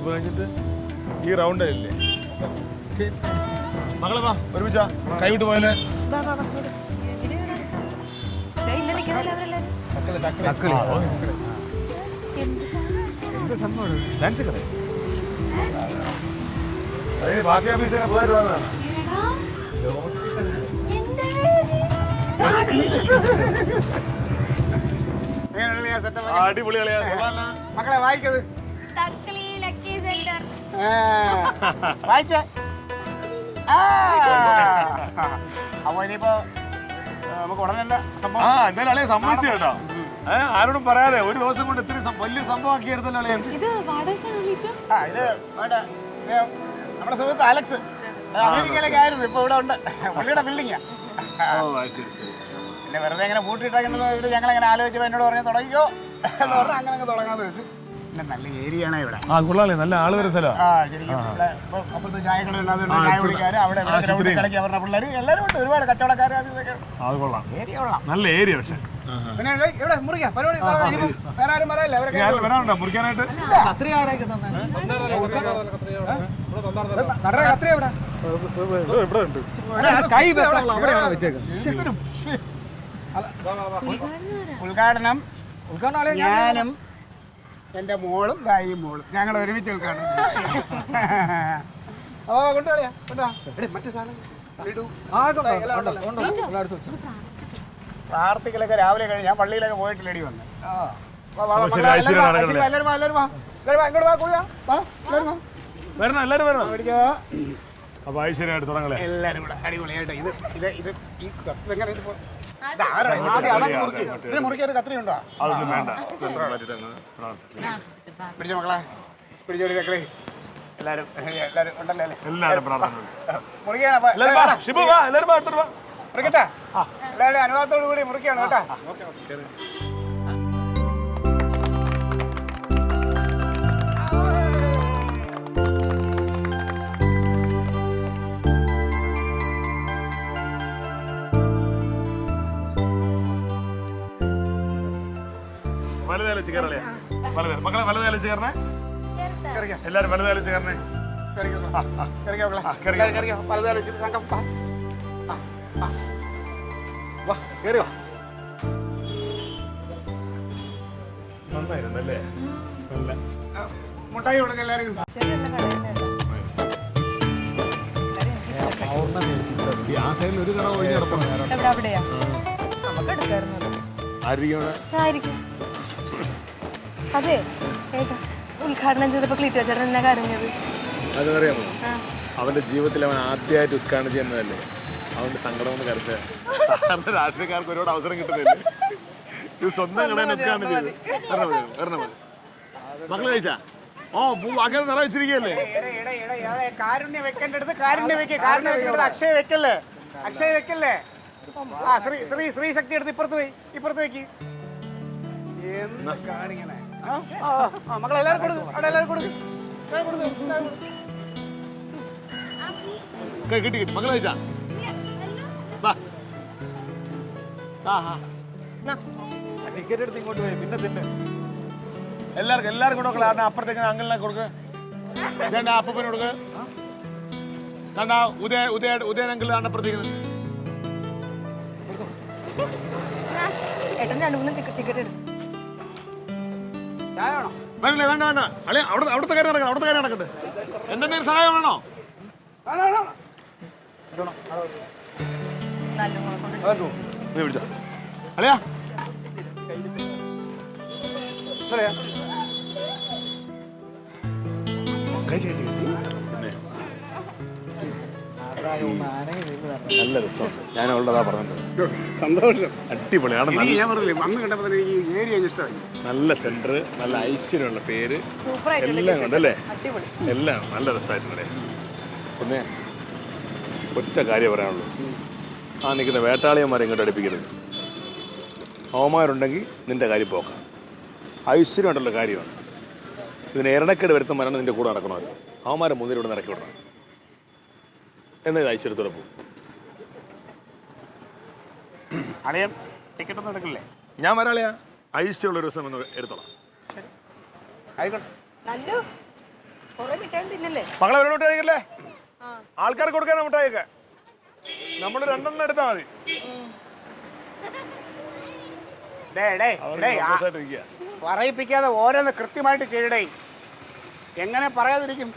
കഴിഞ്ഞിട്ട് ഈ റൗണ്ട് ഇല്ലേ മകളെ വാ ഒരുമിച്ചാ കൈവിട്ട് പോയല്ലേ എന്ത് സംഭവം ഡാൻസ് കളെ ബാക്കി ഓഫീസിനെ പോയിട്ട് വന്നതാണ് അടിപൊളി കളിയാ മക്കളെ വായിക്കത് വായിച്ചേ അപ്പൊ ഇനിയിപ്പോ നമുക്ക് ഉടനെ സംഭവം എന്തായാലും അളിയെ സമ്മതിച്ചു കേട്ടോ ആരോടും പറയാതെ ഒരു ദിവസം കൊണ്ട് ഇത്തിരി വലിയ സംഭവം ആക്കി എടുത്തല്ലോ അളിയൻ ഇത് നമ്മുടെ സുഹൃത്ത് അലക്സ് അമേരിക്കയിലൊക്കെ ആയിരുന്നു ഇപ്പൊ ഇവിടെ ഉണ്ട് പുള്ളിയുടെ ബിൽഡിങ്ങാ പിന്നെ വെറുതെ എങ്ങനെ പൂട്ടിയിട്ടേക്കുന്നത് ഞങ്ങൾ എങ്ങനെ ആലോചിച്ചപ്പോൾ എന്നോട് പറഞ്ഞാൽ തുടങ്ങിക്കോ എന്ന് പറഞ്ഞാൽ അങ്ങനെ തുടങ്ങാന്ന് വെച്ചു പിന്നെ നല്ല ഏരിയ ആണ് ഇവിടെ കൊള്ളാല്ലേ നല്ല ആള് വരുന്ന സ്ഥലം ശരിക്കും ഇവിടെ അപ്പുറത്ത് ചായക്കട ചായ കുടിക്കാർ അവിടെ ഗ്രൗണ്ടിൽ കളിക്കാൻ പറഞ്ഞ പിള്ളേർ എല്ലാവരും ഉണ്ട് ഒരുപാട് കച്ചവടക്കാർ അത് ഇതൊക്കെ കൊള്ളാം ഏരിയ കൊള്ളാം നല്ല ഏരിയ പക്ഷേ പിന്നെ ഇവിടെ മുറിക്കാം പരിപാടി വേറെ ആരും പറയല്ലേ അവരൊക്കെ വരാനുണ്ടോ മുറിക്കാനായിട്ട് ഉദ്ഘാടനം ഞാനും എന്റെ മോളും ഈ മോളും ഞങ്ങൾ ഒരുമിച്ച് ഉദ്ഘാടനം കൊണ്ടുപോയാ മറ്റു സാധനം പ്രാർത്ഥിക്കലൊക്കെ രാവിലെ കഴിഞ്ഞ് ഞാൻ പള്ളിയിലൊക്കെ പോയിട്ട് ലേടി വന്ന് എല്ലാരും കൂടെ അടിപൊളിയായിട്ട് ഇത് മുറിക്കാൻ കത്രി ഉണ്ടോ പിടിച്ചോ മക്കളെ പിടിച്ചോളി മക്കളെ എല്ലാരും എല്ലാരും ഉണ്ടല്ലോ അല്ലേ മുറിക്കട്ടെ എല്ലാവരുടെ അനുവാദത്തോടു കൂടി മുറിക്കുകയാണ് കേട്ടാ വലുതാലിച്ച് കയറല്ലേ മക്കളെ വലുതാലിച്ച് കയറണേ എല്ലാരും വലുതാലിച്ച് കയറണേ വലുതാലിച്ച് സംഘം നന്നായിരുന്നല്ലേ മുട്ടായി കൊടുക്ക എല്ലാവരും ആ സൈഡിൽ ഒരു കട പോയി അതെ ഉദ്ഘാടനം ചെയ്തപ്പോ ക്ലീറ്റോ ചേട്ടൻ എന്നാ കരഞ്ഞത് അതറിയാമോ അവന്റെ ജീവിതത്തിൽ അവൻ ആദ്യമായിട്ട് ഉദ്ഘാടനം ചെയ്യുന്നതല്ലേ അവന്റെ സങ്കടം ഒന്ന് കരുത്ത് സാധാരണ രാഷ്ട്രീയക്കാർക്ക് ഒരുപാട് അവസരം കിട്ടുന്നില്ല ഇത് സ്വന്തം കടയിൽ ഉദ്ഘാടനം ചെയ്ത് വരണം മക്കള് കഴിച്ചാ അങ്ങനെ നിറ വെച്ചിരിക്കല്ലേ കാരുണ്യ വെക്കേണ്ടത് കാരുണ്യ വെക്കേ കാരുണ്യ വെക്കേണ്ടത് അക്ഷയ വെക്കല്ലേ അക്ഷയ വെക്കല്ലേ ശ്രീ ശക്തി എടുത്ത് ഇപ്പുറത്ത് വെക്ക് എന്ന് കാണിക്കണേ മക്കളെല്ലാരും കൊടുക്കും അവിടെ എല്ലാവരും കൊടുക്കും കിട്ടി മക്കളെ കഴിച്ചാ ടിക്കറ്റ് എടുത്ത് ഇങ്ങോട്ട് പോയി പിന്നെ തിന്നെ എല്ലാവർക്കും കൊടുക്കല അപ്പുറത്തേക്ക് അങ്കിളിനെ കൊടുക്ക് അപ്പൂപ്പന് കൊടുക്ക് ഉദയൻ അങ്കിൾ അപ്പുറത്തേക്ക് വേണ്ട അല്ലെ അവിടുത്തെ കാര്യം നടക്കണം അവിടുത്തെ കാര്യം നടക്കട്ടെ എന്തെങ്കിലും സഹായം വേണോ നീ വിളിച്ചോ അല്ലയാ നല്ല രസമുണ്ട് ഞാൻ ഉള്ളതാ പറഞ്ഞത് സന്തോഷം അടിപൊളിയാണ് ഞാൻ പറഞ്ഞില്ലേ വന്ന് കണ്ടപ്പോൾ തന്നെ ഈ ഏരിയ ഇഷ്ടമായി നല്ല സെന്റർ നല്ല ഐശ്വര്യമുള്ള പേര് എല്ലാം കൊണ്ടല്ലേ എല്ലാം നല്ല രസമായിട്ടുണ്ടല്ലേ പിന്നെ ഒറ്റ കാര്യം പറയാനുള്ളൂ ആ നിൽക്കുന്ന വേട്ടാളിയന്മാരെ ഇങ്ങോട്ട് അടുപ്പിക്കരുത് അവന്മാരുണ്ടെങ്കിൽ നിന്റെ കാര്യം പോക്കാം ഐശ്വര്യമായിട്ടുള്ള കാര്യമാണ് ഇതിന് എരണക്കേട് വരുത്തുമ്പോഴാണ് നിന്റെ കൂടെ നടക്കണമല്ലോ അവന്മാരെ മുന്നിലൂടെ ഇറക്കി വിടണം എന്നത് ഐശ്വര്യത്തോടെ പോകും അളിയൻ ടിക്കറ്റ് ഒന്നും എടുക്കില്ലേ ഞാൻ വരാളിയാ ഐശ്വര്യമുള്ള ഒരു ദിവസം എടുത്തോളാം ആയിക്കോട്ടെ. നല്ലു കുറെ മിഠായി തിന്നല്ലേ? മകളെ ഒരു മിഠായി കഴിക്കല്ലേ? ആൾക്കാർക്ക് കൊടുക്കാനാ മിഠായിയൊക്കെ. നമ്മൾ 2 എണ്ണം എടുത്താൽ മതി. പറയിപ്പിക്കാതെ ഓരോന്ന് കൃത്യമായിട്ട് ചെയ്യടേ. എങ്ങനെ പറയാതിരിക്കും?